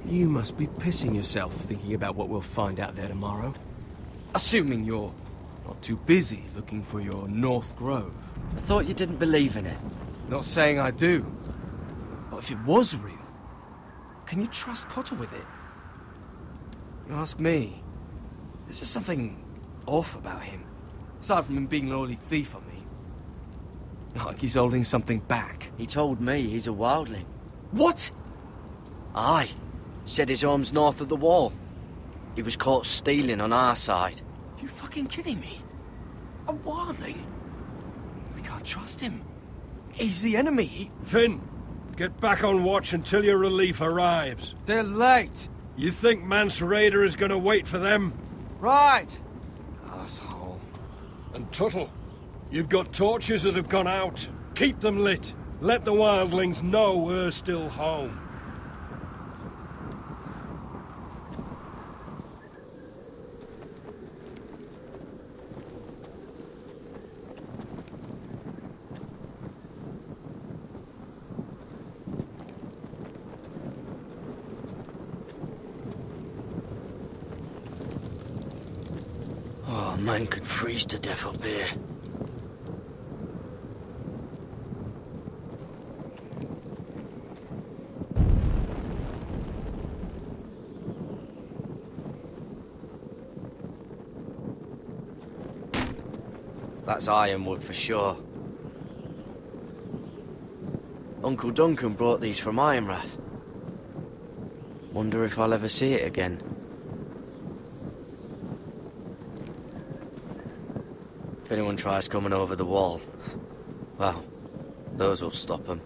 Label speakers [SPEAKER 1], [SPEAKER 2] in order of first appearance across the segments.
[SPEAKER 1] You must be pissing yourself thinking about what we'll find out there tomorrow. Assuming you're not too busy looking for your North Grove.
[SPEAKER 2] I thought you didn't believe in it.
[SPEAKER 1] Not saying I do. But if it was real, can you trust Potter with it? You ask me. There's just something off about him. Aside from him being an oily thief, I mean. Like he's holding something back.
[SPEAKER 2] He told me he's a wildling.
[SPEAKER 1] What?
[SPEAKER 2] Aye. Said his home's north of the wall. He was caught stealing on our side.
[SPEAKER 1] You fucking kidding me? A wildling? We can't trust him. He's the enemy.
[SPEAKER 3] Finn, get back on watch until your relief arrives.
[SPEAKER 1] They're late.
[SPEAKER 3] You think Mance Raider is going to wait for them?
[SPEAKER 1] Right. Asshole.
[SPEAKER 3] And Tuttle, you've got torches that have gone out. Keep them lit. Let the wildlings know we're still home.
[SPEAKER 2] Oh, man could freeze to death up here. That's ironwood for sure. Uncle Duncan brought these from Ironrath. Wonder if I'll ever see it again. If anyone tries coming over the wall, well, those will stop them.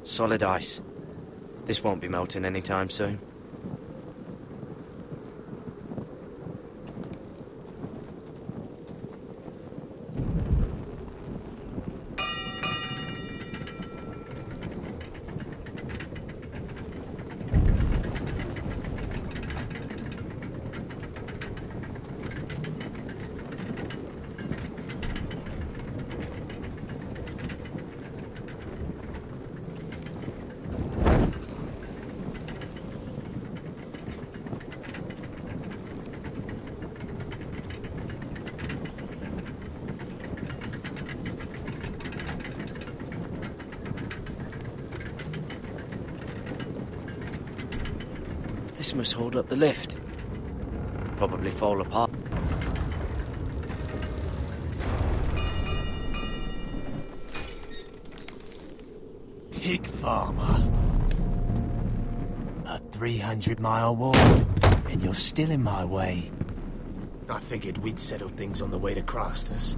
[SPEAKER 2] Solid ice. This won't be melting anytime soon. This must hold up the lift. Probably fall apart.
[SPEAKER 4] Pig farmer. A 300-mile walk, and you're still in my way. I figured we'd settle things on the way to Crossters,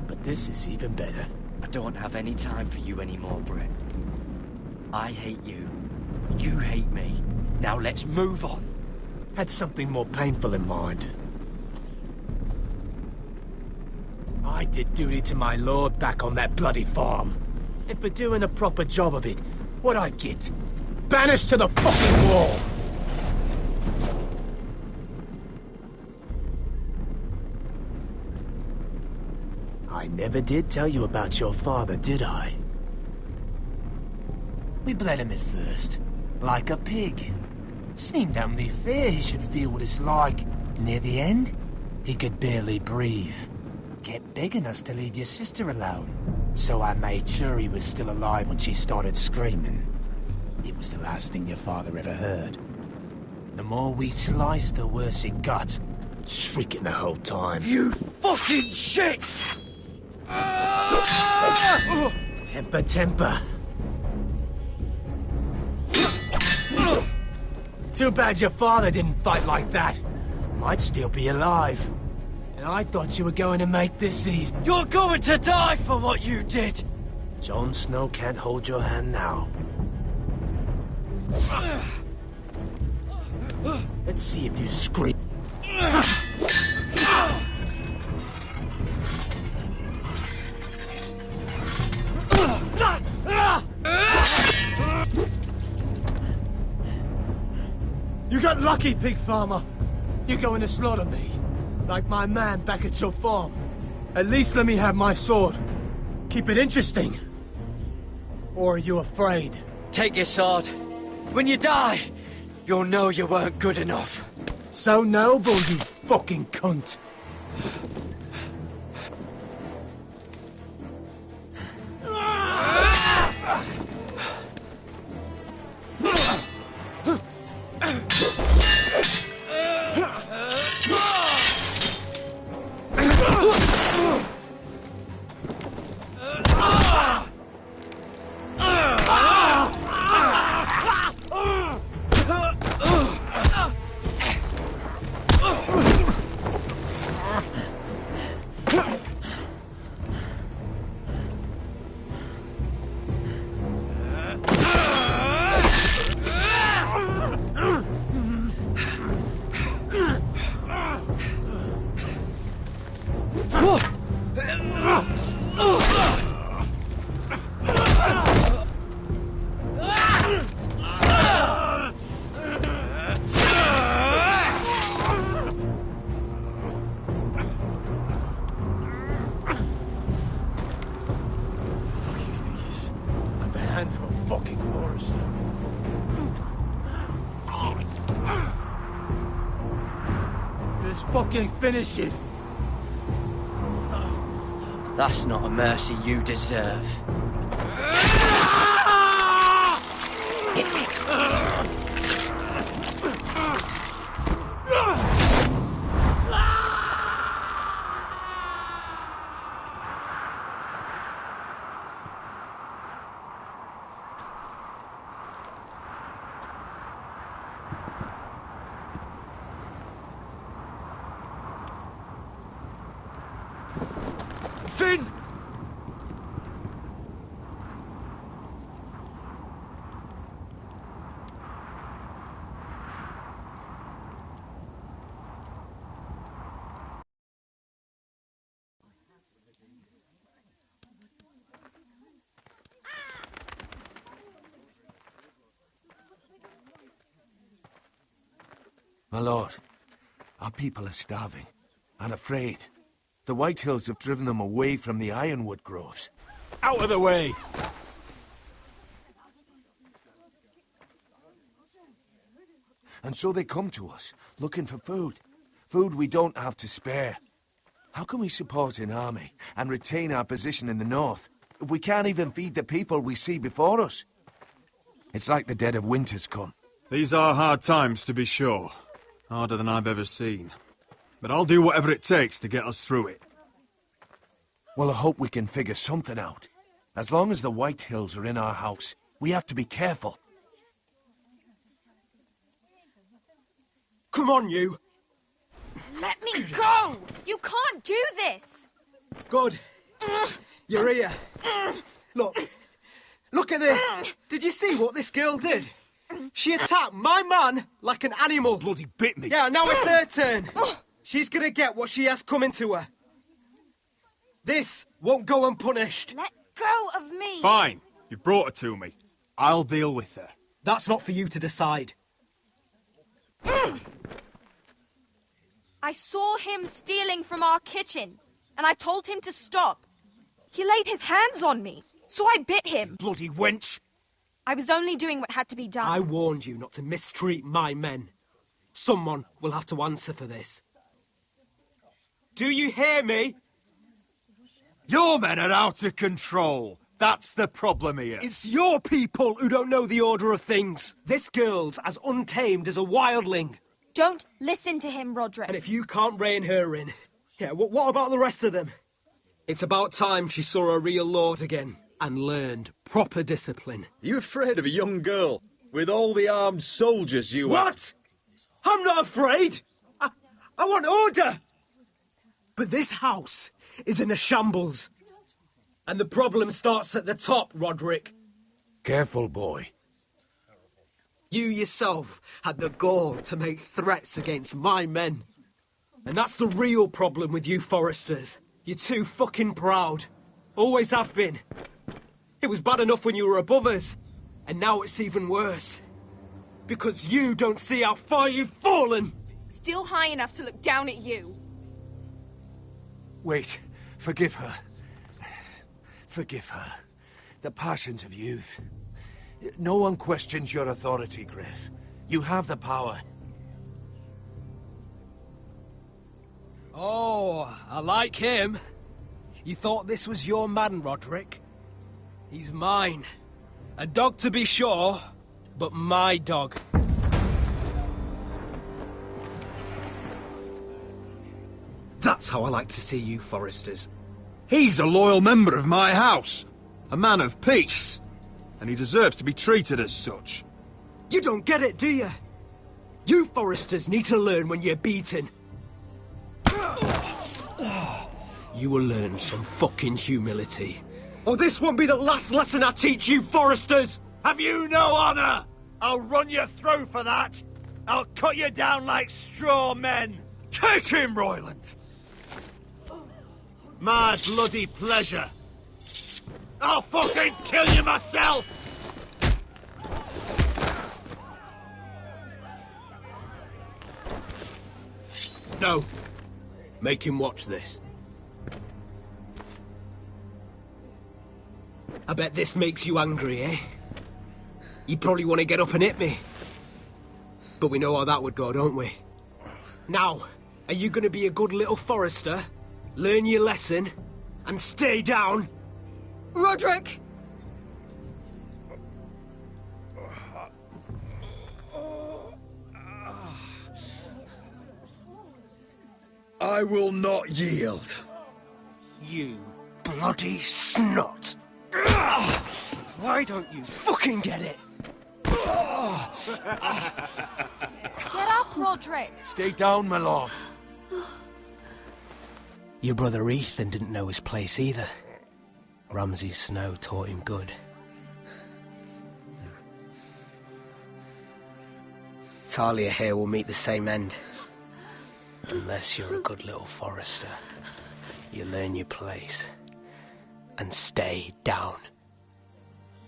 [SPEAKER 4] but this is even better.
[SPEAKER 2] I don't have any time for you anymore, Brett. I hate you. You hate me. Now let's move on.
[SPEAKER 4] Had something more painful in mind. I did duty to my lord back on that bloody farm. And for doing a proper job of it, what'd I get? Banished to the fucking wall! I never did tell you about your father, did I? We bled him at first, like a pig. Seemed only fair he should feel what it's like. Near the end, he could barely breathe. Kept begging us to leave your sister alone. So I made sure he was still alive when she started screaming. It was the last thing your father ever heard. The more we sliced, the worse it got. Shrieking the whole time.
[SPEAKER 2] You fucking shit!
[SPEAKER 4] Temper. Too bad your father didn't fight like that. Might still be alive. And I thought you were going to make this easy.
[SPEAKER 2] You're going to die for what you did!
[SPEAKER 4] Jon Snow can't hold your hand now. Let's see if you scream. You got lucky, pig farmer. You're going to slaughter me, like my man back at your farm. At least let me have my sword. Keep it interesting. Or are you afraid?
[SPEAKER 2] Take your sword. When you die, you'll know you weren't good enough.
[SPEAKER 4] So noble, you fucking cunt. Hands of a fucking forest. Just fucking finish it.
[SPEAKER 2] That's not a mercy you deserve.
[SPEAKER 1] Finn!
[SPEAKER 5] My lord, our people are starving and afraid. The Whitehills have driven them away from the ironwood groves.
[SPEAKER 3] Out of the way!
[SPEAKER 5] And so they come to us, looking for food. Food we don't have to spare. How can we support an army and retain our position in the north if we can't even feed the people we see before us? It's like the dead of winter's come.
[SPEAKER 6] These are hard times, to be sure. Harder than I've ever seen. But I'll do whatever it takes to get us through it.
[SPEAKER 5] Well, I hope we can figure something out. As long as the Whitehills are in our house, we have to be careful.
[SPEAKER 3] Come on, you!
[SPEAKER 7] Let me go! You can't do this!
[SPEAKER 8] Good. You're here. Look at this! Did you see what this girl did? She attacked my man like an animal.
[SPEAKER 3] Bloody bit me!
[SPEAKER 8] Yeah, now it's her turn. She's gonna get what she has coming to her. This won't go unpunished.
[SPEAKER 7] Let go of me!
[SPEAKER 6] Fine. You've brought her to me. I'll deal with her.
[SPEAKER 8] That's not for you to decide.
[SPEAKER 7] I saw him stealing from our kitchen, and I told him to stop. He laid his hands on me, so I bit him.
[SPEAKER 3] Bloody wench!
[SPEAKER 7] I was only doing what had to be done.
[SPEAKER 8] I warned you not to mistreat my men. Someone will have to answer for this. Do you hear me?
[SPEAKER 6] Your men are out of control. That's the problem here.
[SPEAKER 8] It's your people who don't know the order of things. This girl's as untamed as a wildling.
[SPEAKER 7] Don't listen to him, Roderick.
[SPEAKER 8] And if you can't rein her in, yeah, what about the rest of them? It's about time she saw a real lord again and learned proper discipline.
[SPEAKER 9] Are you afraid of a young girl? With all the armed soldiers you have.
[SPEAKER 8] What? I'm not afraid! I want order! But this house is in a shambles. And the problem starts at the top, Roderick.
[SPEAKER 5] Careful, boy.
[SPEAKER 8] You yourself had the gall to make threats against my men. And that's the real problem with you Foresters. You're too fucking proud. Always have been. It was bad enough when you were above us. And now it's even worse. Because you don't see how far you've fallen.
[SPEAKER 7] Still high enough to look down at you.
[SPEAKER 5] Wait. Forgive her. Forgive her. The passions of youth. No one questions your authority, Griff. You have the power.
[SPEAKER 8] Oh, I like him. You thought this was your man, Roderick? He's mine. A dog to be sure, but my dog. That's how I like to see you, Foresters.
[SPEAKER 6] He's a loyal member of my house. A man of peace. And he deserves to be treated as such.
[SPEAKER 8] You don't get it, do you? You Foresters need to learn when you're beaten. You will learn some fucking humility. Or this won't be the last lesson I teach you, Foresters!
[SPEAKER 5] Have you no honor? I'll run your throat for that. I'll cut you down like straw men.
[SPEAKER 6] Take him, Royland!
[SPEAKER 5] My bloody pleasure. I'll fucking kill you myself!
[SPEAKER 8] No. Make him watch this. I bet this makes you angry, eh? You probably want to get up and hit me. But we know how that would go, don't we? Now, are you going to be a good little Forester, learn your lesson, and stay down?
[SPEAKER 7] Roderick!
[SPEAKER 9] I will not yield.
[SPEAKER 8] You bloody snot! Why don't you fucking get it?
[SPEAKER 7] Get up, Roderick!
[SPEAKER 5] Stay down, my lord.
[SPEAKER 8] Your brother Ethan didn't know his place either. Ramsay's snow taught him good. Talia here will meet the same end. Unless you're a good little Forester. You learn your place. And stay down.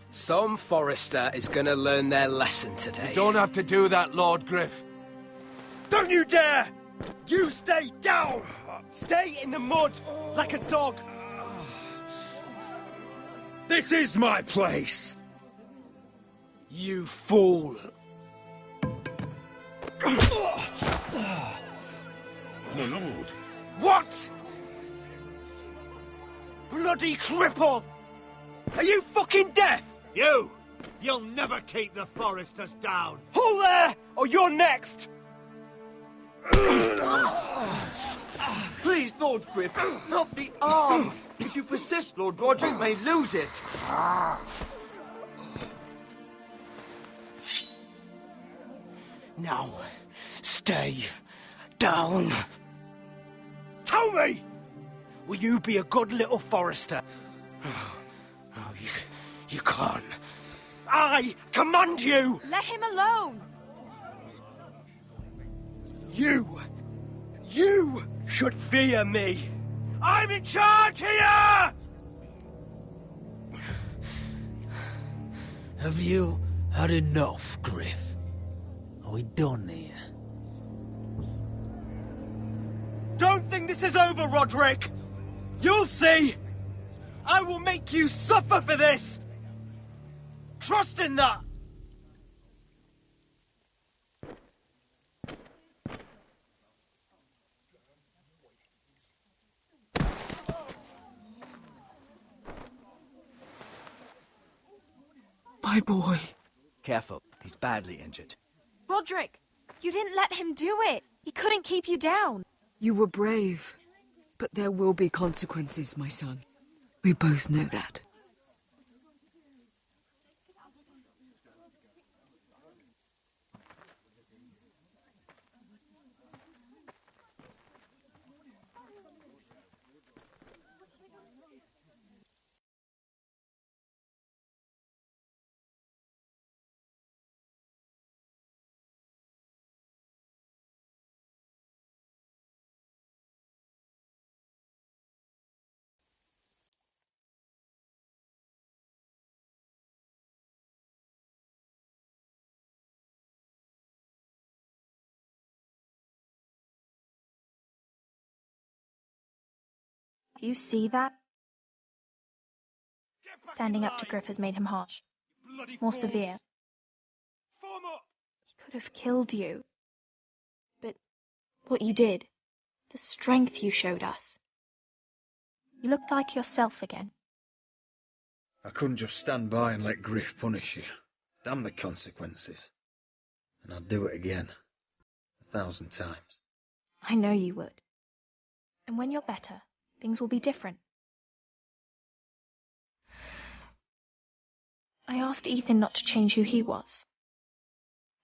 [SPEAKER 8] Some Forester is gonna learn their lesson today.
[SPEAKER 5] You don't have to do that, Lord Griff.
[SPEAKER 8] Don't you dare! You stay down! Stay in the mud, like a dog!
[SPEAKER 9] This is my place!
[SPEAKER 8] You fool!
[SPEAKER 9] My lord.
[SPEAKER 8] What?! Bloody cripple! Are you fucking deaf?
[SPEAKER 5] You'll never keep the Foresters down.
[SPEAKER 8] Hold there, or you're next!
[SPEAKER 10] Please, Lord Griff, not the arm. If you persist, Lord Roderick may lose it.
[SPEAKER 8] Now, stay down. Tell me! Will you be a good little Forester? Oh, you can't. I command you!
[SPEAKER 7] Let him alone!
[SPEAKER 8] You should fear me! I'm in charge here!
[SPEAKER 4] Have you had enough, Griff? Are we done here?
[SPEAKER 8] Don't think this is over, Roderick! You'll see! I will make you suffer for this! Trust in that! My boy.
[SPEAKER 10] Careful, he's badly injured.
[SPEAKER 7] Roderick, you didn't let him do it. He couldn't keep you down.
[SPEAKER 11] You were brave, but there will be consequences, my son. We both know that.
[SPEAKER 7] Do you see that? Standing up to Griff has made him harsh. More severe. He could have killed you. But what you did, the strength you showed us. You looked like yourself again.
[SPEAKER 6] I couldn't just stand by and let Griff punish you. Damn the consequences. And I'd do it again. 1,000 times.
[SPEAKER 7] I know you would. And when you're better, things will be different. I asked Ethan not to change who he was.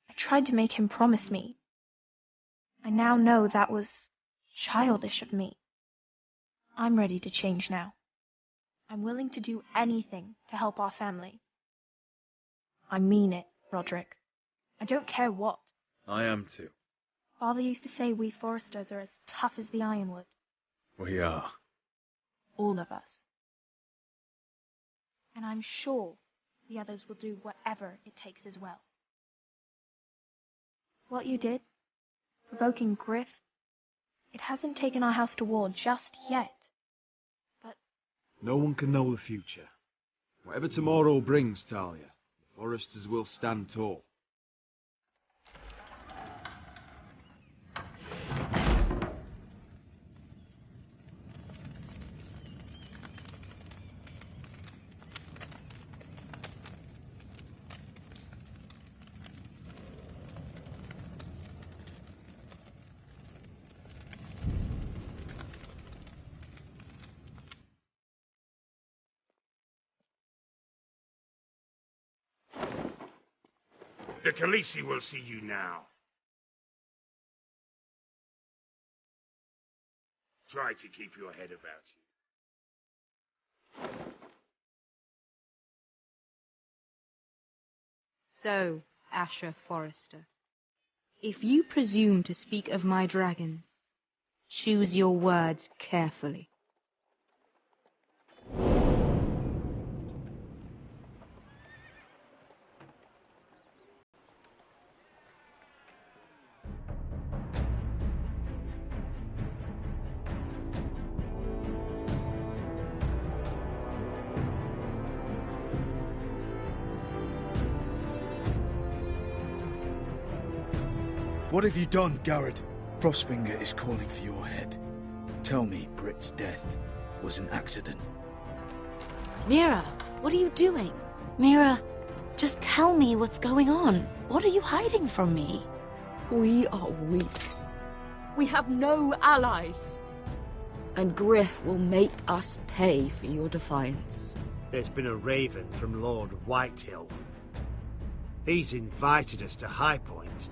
[SPEAKER 7] I tried to make him promise me. I now know that was childish of me. I'm ready to change now. I'm willing to do anything to help our family. I mean it, Roderick. I don't care what.
[SPEAKER 6] I am too.
[SPEAKER 7] Father used to say we Forresters are as tough as the ironwood.
[SPEAKER 6] We are.
[SPEAKER 7] All of us. And I'm sure the others will do whatever it takes as well. What you did, provoking Griff, it hasn't taken our house to war just yet. But
[SPEAKER 6] No one can know the future. Whatever tomorrow brings, Talia, the Forresters will stand tall.
[SPEAKER 9] The Khaleesi will see you now. Try to keep your head about you.
[SPEAKER 12] So, Asher Forrester, if you presume to speak of my dragons, choose your words carefully.
[SPEAKER 5] What have you done, Garrett? Frostfinger is calling for your head. Tell me Britt's death was an accident.
[SPEAKER 13] Mira, what are you doing? Mira, just tell me what's going on. What are you hiding from me?
[SPEAKER 11] We are weak. We have no allies. And Griff will make us pay for your defiance.
[SPEAKER 14] There's been a raven from Lord Whitehill. He's invited us to High Point.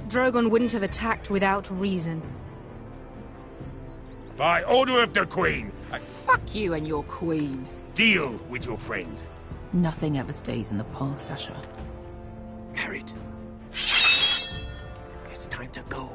[SPEAKER 12] Drogon wouldn't have attacked without reason.
[SPEAKER 9] By order of the Queen,
[SPEAKER 11] Fuck you and your queen.
[SPEAKER 9] deal with your friend.
[SPEAKER 11] Nothing ever stays in the past, Asher.
[SPEAKER 4] Carried. It's time to go.